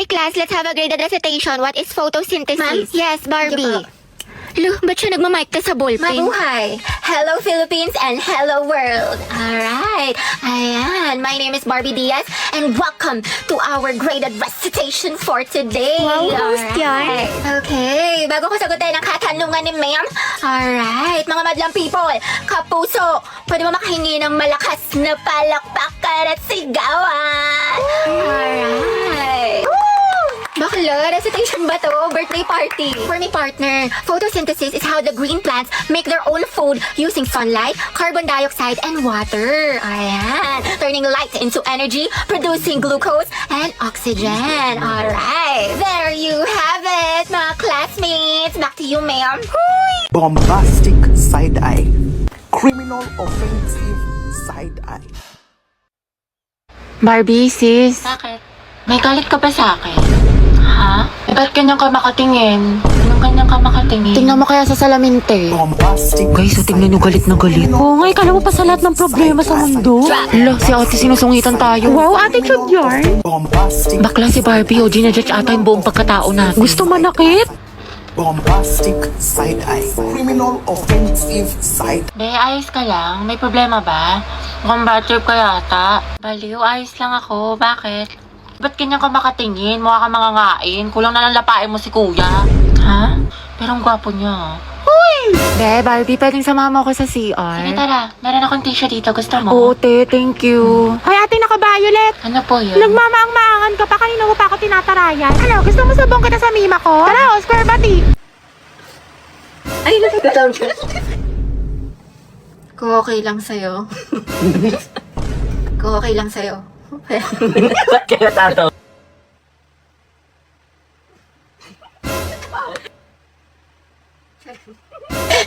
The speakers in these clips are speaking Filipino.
Okay, class, let's have a graded recitation. What is photosynthesis? Ma'am? Yes, Barbie. Lo, ba't siya nagmamic ka sa ballpen? Mabuhay! Hello Philippines and hello world! Alright, ayan. My name is Barbie Diaz and welcome to our graded recitation for today. Wow, host yan. Okay, bago ko sagutin ang katanungan ni ma'am. Alright, mga madlang people, kapuso, pwede mo makahingi ng malakas na palakpakan at sigawan. Alright. Bakla, recitation ba to? Birthday party. For my partner, photosynthesis is how the green plants make their own food using sunlight, carbon dioxide, and water. Ayan. Turning light into energy, producing glucose and oxygen. Alright. There you have it, mga classmates. Back to you, ma'am. Bombastic side eye. Criminal offensive side eye. Barbie, sis, Bakit? may galit ka ba sa akin? Ha? Ba't ganyan ka makatingin? Anong ganyan ka makatingin? Tingnan mo kaya sa salamin, te. Bombastic. Guys, tingnan nyo galit na galit. Oo nga, ikala mo pa sa lahat ng problema sa mundo. Hala, si ate sinusungitan tayo. Wow, attitude yarn. Bombastic. Bakla si Barbie, o ginajudge ata yung buong pagkatao natin. Gusto manakit? Bombastic side eye. Criminal offensive side. Be, ayos ka lang? May problema ba? Mukhang bad trip ka yata. Baliw, ayos lang ako. Bakit? Ba't ganyan ka makatingin? Mukha ka mangangain. Kulang na lang lapain mo si kuya. Ha? Pero ang gwapo niya. Uy! Be, Barbie, pwedeng sumama ako sa CR? Sige, tara. Meron akong tissue dito. Gusto mo? Oo, te. Thank you. Ay, ate, naka-violet. Ano po yun? Nagmamaang-maangan ka pa. Kanina mo pa ako tinatarayan. Ano, gusto mo sabong kita sa mima ko? Tara, Oscar, bati. Ay, nagkataon ka. Kung okay lang sa'yo. Kung okay lang sa'yo. Ba't kaya tataw?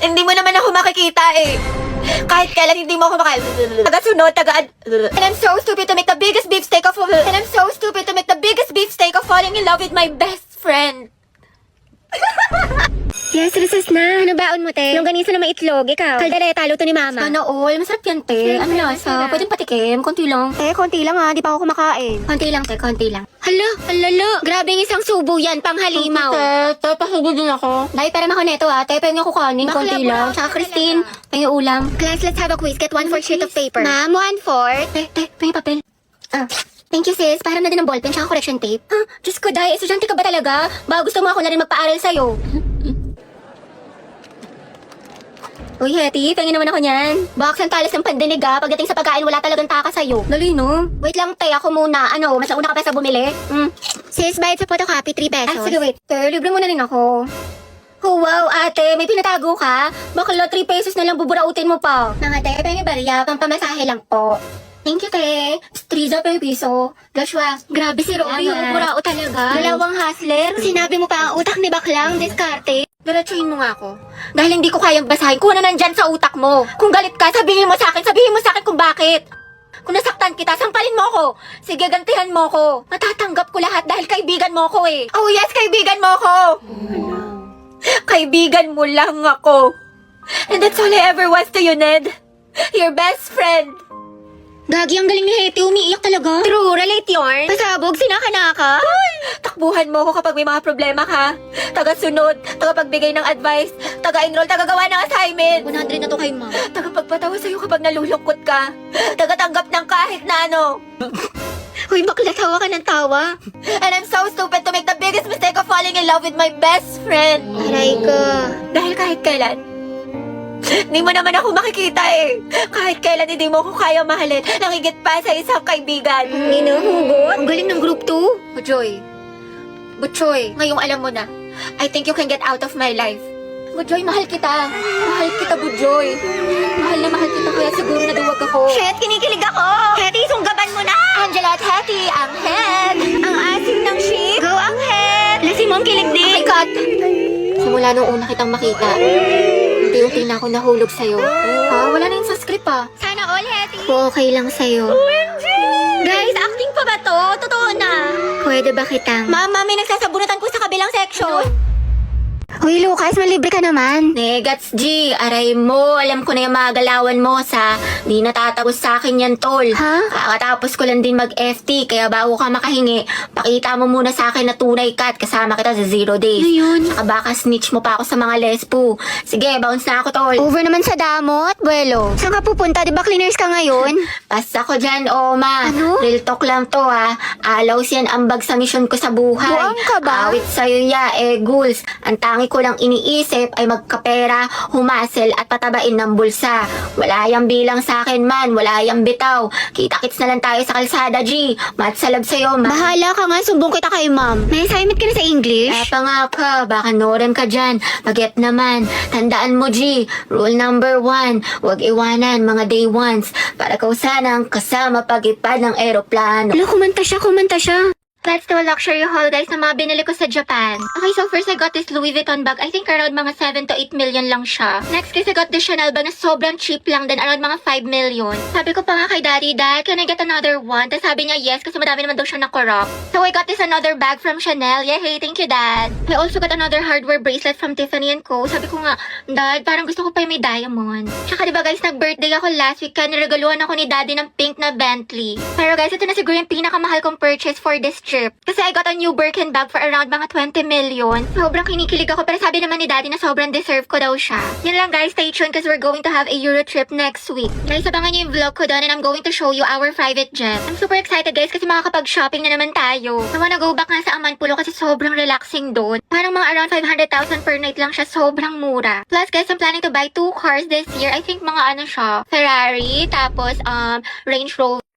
Hindi mo naman ako makikita eh. Kahit kailan hindi mo ako taga-sunod, And I'm so stupid to make the biggest beefsteak of And I'm so stupid to make the biggest beefsteak of falling in love with my best friend. Yes, recess na. Ano baon mo, te? Longganisa na maitlog, ikaw. Kaldereta, luto ni mama. Sana all. Masarap yan, te. Ano lasa? Pwedeng patikim. Konti lang. Te, konti lang ha. Di pa ako kumakain. Konti lang, te. Konti lang. Hala, alala. Grabing isang subo yan, pang halimaw. Te, pasugod din ako. Dahil pera ako neto ha. Te, pwede nga kukanin. Bakla, Konti lang. bro. Tsaka Christine, pwede ulam. Class, let's have a quiz. Get 1/4 sheet of paper. Ma'am, 1/4. Te, pwede papel. Thank you, sis. Para na din ng ballpen tsaka correction tape. Diyos ko, Day. Estudyante ka ba talaga? Ba gusto mo ako na rin magpaaral sa'yo? Uy, Hetty, pengin naman ako niyan. Box ang talas ng pandinig pagdating sa pagkain, wala talagang taka sa'yo. Dali, no? Wait lang, te, ako muna. Ano, mas nauna ka pa sa bumili? Sis, bayad sa photocopy, 3 pesos. Ah, sige, wait. Te, libre mo na rin ako. Oh, wow, ate, may pinatago ka? Bakla, 3 pesos na lang buburautin mo pa. Mga te, pengi barya, pampamasahe lang po. Thank you, te. Striza pa yung piso. Joshua, grabe si Robby, burao talaga. Dalawang hustler. Sinabi mo pa ang utak ni Baklang, diskarte. Diretsuhin mo nga ako. Dahil hindi ko kayang basahin kung ano nandyan sa utak mo. Kung galit ka, sabihin mo sa akin kung bakit. Kung nasaktan kita, sampalin mo ako. Sige, gantihan mo ako. Matatanggap ko lahat dahil kaibigan mo ako eh. Oh yes, kaibigan mo ako. Kaibigan mo lang ako. And that's all I ever was to you, Ned. Your best friend. Gagi, ang galing ni Hetty. Umiiyak talaga. True, relate yarn. Pasabog, sinakanaka. Takbuhan mo ako kapag may mga problema ka. Taga-sunod, tagapagbigay ng advice, taga-enroll, tagagawa ng assignment. 100 na to kay ma'am. Tagapagpatawa sa'yo kapag nalulungkot ka. Tagatanggap ng kahit na ano. Uy, bakla, tawa ka ng tawa. And I'm so stupid to make the biggest mistake of falling in love with my best friend. Aray ka. Dahil kahit kailan, hindi mo naman ako makikita eh. Kahit kailan hindi mo ako kaya mahalin. Nangigit pa sa isang kaibigan. Hinahugot? Ang galing ng group 2. Bujoy. Butchoy, ngayong alam mo na. I think you can get out of my life. Bujoy, mahal kita. Mahal kita, Bujoy. Mahal na mahal kita, kaya siguro naduwag ako. Shit, kinikilig ako. Hetty, sunggaban mo na. Angela at Hetty, ang head. Ang asim ng ship. Go ang head. Lasing mo ang kilig din. Okay, cut. Simula nung una kitang makita, unti-unti na ako nahulog sa'yo. Ha? Wala na yun sa script Sana all, Hetty. Kung okay lang sa'yo. Guys, acting pa ba to? Totoo na. Pwede ba kitang... Mama, may nagsasabunatan ko sa kabilang section. Hoy, Lucas, malibre ka naman. Negats G, aray mo, alam ko na yung mga galawan mo sa di natatapos sa akin yan tol. Ha? Kakatapos ko lang din mag-FT, kaya bago ka makahingi, pakita mo muna sa akin na tunay ka at kasama kita sa 0 days. Ano yun? Saka baka snitch mo pa ako sa mga lesbo. Sige, bounce na ako tol. Over naman sa damot, buwelo. Saan ka pupunta? Di ba cleaners ka ngayon? Basta ko dyan, Oma. Ano? Real talk lang to ha. Alaws yan ambag sa misyon ko sa buhay. Buang ka ba? Awit sa'yo ya, goals. Ang tangi ko lang iniisip ay magkapera, humasel at patabain ng bulsa. Wala yang bilang sa akin man, wala yang bitaw. Kita-kits na lang tayo sa kalsada, G. Matsalab sa'yo, ma. Bahala ka nga, sumbong kita kay ma'am. May assignment ka na sa English? Epa nga ka, baka norem ka dyan. Paget naman. Tandaan mo, G. Rule number 1, huwag iwanan mga day ones. Para kausanang kasama pag-ipad ng eroplano. Wala, kumanta siya. Let's do a luxury haul guys na mga binili ko sa Japan. Okay, so first I got this Louis Vuitton bag. I think around mga 7 to 8 million lang siya. Next guys, I got this Chanel bag na sobrang cheap lang din, around mga 5 million. Sabi ko pa nga kay Daddy, Dad, can I get another one? Tapos sabi niya yes, kasi madami naman daw siya na-corrupt. So I got this another bag from Chanel. Yay, thank you Dad. I also got another hardware bracelet from Tiffany & Co. Sabi ko nga, Dad, parang gusto ko pa yung may diamond. Tsaka diba guys, nag-birthday ako last week, kaya niregaluhan ako ni Daddy ng pink na Bentley. Pero guys, ito na siguro yung pinakamahal kong purchase for this trip. Kasi I got a new Birkin bag for around mga 20 million. Sobrang kinikilig ako, pero sabi naman ni Daddy na sobrang deserve ko daw siya. Yun lang guys, stay tuned because we're going to have a Euro trip next week. Guys, abangan niyo yung vlog ko doon and I'm going to show you our private jet. I'm super excited guys kasi makakapag-shopping na naman tayo. I wanna go back nga sa Amanpulo kasi sobrang relaxing doon. Parang mga around 500,000 per night lang siya, sobrang mura. Plus guys, I'm planning to buy 2 cars this year. I think mga ano siya, Ferrari, tapos Range Rover.